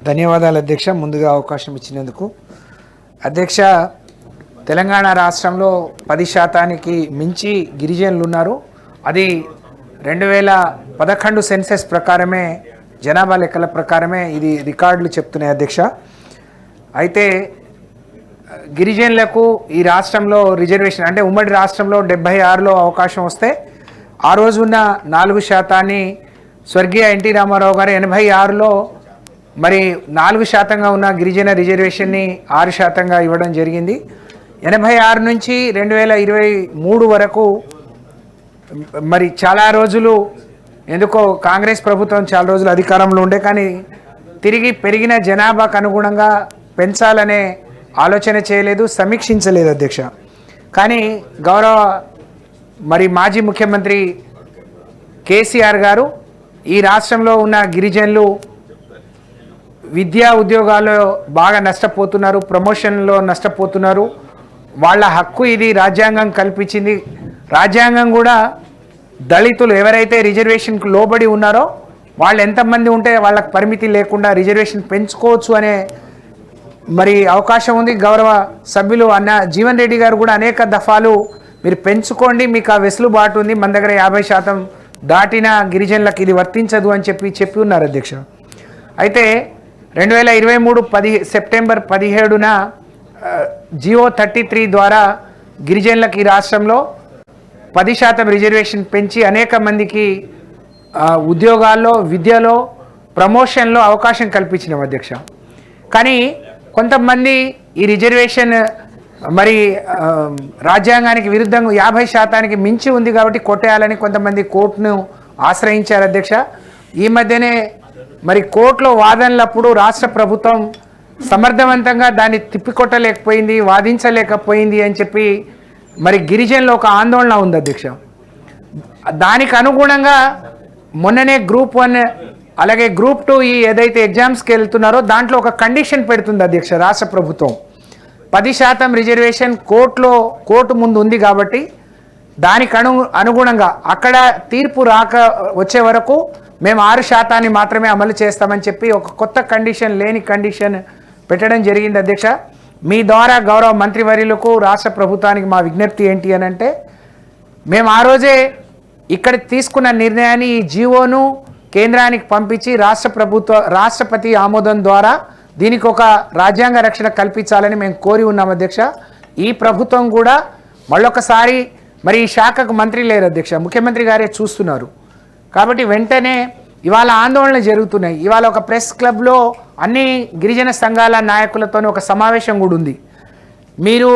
ధన్యవాదాలు అధ్యక్ష, ముందుగా అవకాశం ఇచ్చినందుకు. అధ్యక్ష, తెలంగాణ రాష్ట్రంలో 10% మించి గిరిజనులు ఉన్నారు. అది 2011 సెన్సెస్ ప్రకారమే, జనాభా లెక్కల ప్రకారమే ఇది రికార్డులు చెప్తున్నాయి అధ్యక్ష. అయితే గిరిజనులకు ఈ రాష్ట్రంలో రిజర్వేషన్ అంటే ఉమ్మడి రాష్ట్రంలో 76లో అవకాశం వస్తే ఆ రోజు ఉన్న 4% స్వర్గీయ ఎన్టీ రామారావు గారు 86లో మరి 4%గా ఉన్న గిరిజన రిజర్వేషన్ని 6%గా ఇవ్వడం జరిగింది. 86 నుంచి 2023 వరకు మరి చాలా రోజులు ఎందుకో కాంగ్రెస్ ప్రభుత్వం చాలా రోజులు అధికారంలో ఉండే, కానీ తిరిగి పెరిగిన జనాభాకు అనుగుణంగా పెంచాలనే ఆలోచన చేయలేదు, సమీక్షించలేదు అధ్యక్ష. కానీ గౌరవ మరి మాజీ ముఖ్యమంత్రి కేసీఆర్ గారు ఈ రాష్ట్రంలో ఉన్న గిరిజనులు విద్యా ఉద్యోగాల్లో బాగా నష్టపోతున్నారు, ప్రమోషన్లో నష్టపోతున్నారు, వాళ్ళ హక్కు ఇది రాజ్యాంగం కల్పించింది. రాజ్యాంగం కూడా దళితులు ఎవరైతే రిజర్వేషన్కు లోబడి ఉన్నారో వాళ్ళు ఎంతమంది ఉంటే వాళ్ళకి పరిమితి లేకుండా రిజర్వేషన్ పెంచుకోవచ్చు అనే మరి అవకాశం ఉంది. గౌరవ సభ్యులు అన్న జీవన్ రెడ్డి గారు కూడా అనేక దఫాలు మీరు పెంచుకోండి, మీకు ఆ వెసులుబాటు ఉంది, మన దగ్గర 50% దాటిన గిరిజనులకు ఇది వర్తించదు అని చెప్పి ఉన్నారు అధ్యక్ష. అయితే 2023 సెప్టెంబర్ 17న జియో 33 ద్వారా గిరిజనులకు ఈ రాష్ట్రంలో 10% రిజర్వేషన్ పెంచి అనేక మందికి ఉద్యోగాల్లో, విద్యలో, ప్రమోషన్లో అవకాశం కల్పించినాం అధ్యక్ష. కానీ కొంతమంది ఈ రిజర్వేషన్ మరి రాజ్యాంగానికి విరుద్ధంగా 50%కి మించి ఉంది కాబట్టి కొట్టేయాలని కొంతమంది కోర్టును ఆశ్రయించారు అధ్యక్ష. ఈ మధ్యనే మరి కోర్టులో వాదనలప్పుడు రాష్ట్ర ప్రభుత్వం సమర్థవంతంగా దాన్ని తిప్పికొట్టలేకపోయింది, వాదించలేకపోయింది అని చెప్పి మరి గిరిజనులు ఒక ఆందోళన ఉంది అధ్యక్ష. దానికి అనుగుణంగా మొన్ననే గ్రూప్ 1 అలాగే గ్రూప్ 2 ఈ ఏదైతే ఎగ్జామ్స్కి వెళ్తున్నారో దాంట్లో ఒక కండిషన్ పెడుతుంది అధ్యక్ష రాష్ట్ర ప్రభుత్వం. 10% రిజర్వేషన్ కోర్టు ముందు ఉంది కాబట్టి దానికి అనుగుణంగా అక్కడ తీర్పు వచ్చే వరకు మేము 6% మాత్రమే అమలు చేస్తామని చెప్పి ఒక కొత్త కండిషన్, లేని కండిషన్ పెట్టడం జరిగింది అధ్యక్ష. మీ ద్వారా గౌరవ మంత్రివర్యులకు, రాష్ట్ర ప్రభుత్వానికి మా విజ్ఞప్తి ఏంటి అని అంటే, మేము ఆ రోజే ఇక్కడ తీసుకున్న నిర్ణయాన్ని ఈ జీవోను కేంద్రానికి పంపించి రాష్ట్రపతి ఆమోదం ద్వారా దీనికి ఒక రాజ్యాంగ రక్షణ కల్పించాలని మేము కోరి ఉన్నాం అధ్యక్ష. ఈ ప్రభుత్వం కూడా మళ్ళొకసారి మరి ఈ శాఖకు మంత్రి లేరు అధ్యక్ష, ముఖ్యమంత్రి గారే చూస్తున్నారు కాబట్టి వెంటనే ఇవాళ ఆందోళన జరుగుతున్నాయి. ఇవాళ ఒక ప్రెస్ క్లబ్లో అన్ని గిరిజన సంఘాల నాయకులతో ఒక సమావేశం కూడా ఉంది. మీరు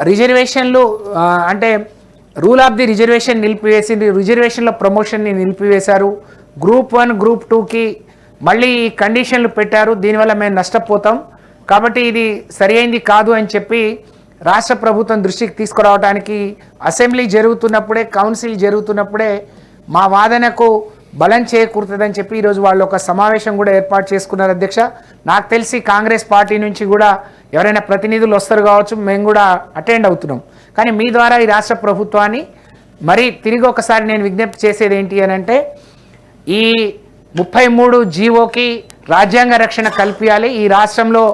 రిజర్వేషన్లు అంటే రూల్ ఆఫ్ ది రిజర్వేషన్ నిలిపివేసింది, రిజర్వేషన్ల ప్రమోషన్ని నిలిపివేశారు, గ్రూప్ 1 గ్రూప్ 2కి మళ్ళీ ఈ కండిషన్లు పెట్టారు, దీనివల్ల మేము నష్టపోతాం కాబట్టి ఇది సరైనది కాదు అని చెప్పి రాష్ట్ర ప్రభుత్వం దృష్టికి తీసుకురావడానికి అసెంబ్లీ జరుగుతున్నప్పుడే, కౌన్సిల్ జరుగుతున్నప్పుడే మా వాదనకు బలం చేకూరుతుందని చెప్పి ఈరోజు వాళ్ళు ఒక సమావేశం కూడా ఏర్పాటు చేసుకున్నారు అధ్యక్ష. నాకు తెలిసి కాంగ్రెస్ పార్టీ నుంచి కూడా ఎవరైనా ప్రతినిధులు వస్తారు కావచ్చు, మేము కూడా అటెండ్ అవుతున్నాం. కానీ మీ ద్వారా ఈ రాష్ట్ర ప్రభుత్వాన్ని మరి తిరిగి ఒకసారి నేను విజ్ఞప్తి చేసేది ఏంటి అని అంటే, ఈ 33 జీవోకి రాజ్యాంగ రక్షణ కల్పించాలి. ఈ రాష్ట్రంలో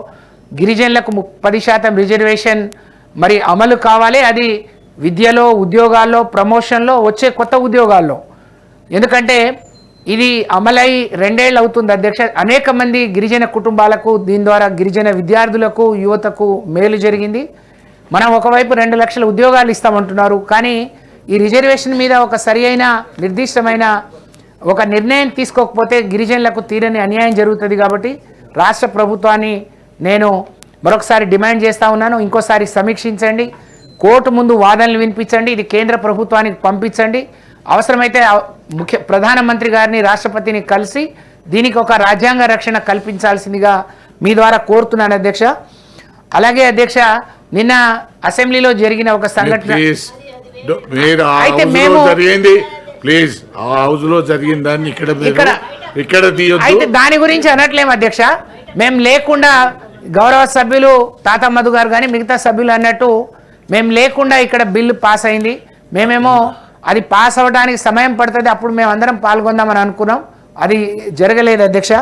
గిరిజనులకు 10% రిజర్వేషన్ మరి అమలు కావాలి. అది విద్యలో, ఉద్యోగాల్లో, ప్రమోషన్లో, వచ్చే కొత్త ఉద్యోగాల్లో. ఎందుకంటే ఇది అమలై 2 ఏళ్ళు అవుతుంది అధ్యక్ష. అనేక మంది గిరిజన కుటుంబాలకు దీని ద్వారా గిరిజన విద్యార్థులకు, యువతకు మేలు జరిగింది. మనం ఒకవైపు 2 లక్షల ఉద్యోగాలు ఇస్తామంటున్నారు, కానీ ఈ రిజర్వేషన్ మీద ఒక సరి అయిన నిర్దిష్టమైన ఒక నిర్ణయం తీసుకోకపోతే గిరిజనులకు తీరని అన్యాయం జరుగుతుంది. కాబట్టి రాష్ట్ర ప్రభుత్వాన్ని నేను మరొకసారి డిమాండ్ చేస్తూ ఉన్నాను, ఇంకోసారి సమీక్షించండి, కోర్టు ముందు వాదనలు వినిపించండి, ఇది కేంద్ర ప్రభుత్వానికి పంపించండి, అవసరమైతే ప్రధానమంత్రి గారిని, రాష్ట్రపతిని కలిసి దీనికి ఒక రాజ్యాంగ రక్షణ కల్పించాల్సిందిగా మీ ద్వారా కోరుతున్నాను అధ్యక్ష. అలాగే అధ్యక్ష, నిన్న అసెంబ్లీలో జరిగిన ఒక సంఘటన అయితే మేము అయితే దాని గురించి అనట్లేము అధ్యక్ష. మేము లేకుండా గౌరవ సభ్యులు తాత మధు గారు కానీ మిగతా సభ్యులు అన్నట్టు మేము లేకుండా ఇక్కడ బిల్లు పాస్ అయింది. మేమేమో అది పాస్ అవ్వడానికి సమయం పడుతుంది, అప్పుడు మేము అందరం పాల్గొందామని అనుకున్నాం, అది జరగలేదు అధ్యక్ష.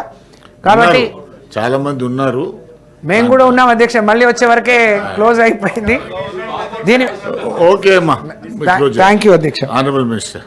కాబట్టి చాలామంది ఉన్నారు. మేము కూడా ఉన్నాం అధ్యక్ష, మళ్ళీ వచ్చే వరకే క్లోజ్ అయిపోయింది దీని. ఓకే అమ్మా, థ్యాంక్ యూ అధ్యక్ష. Honourable minister.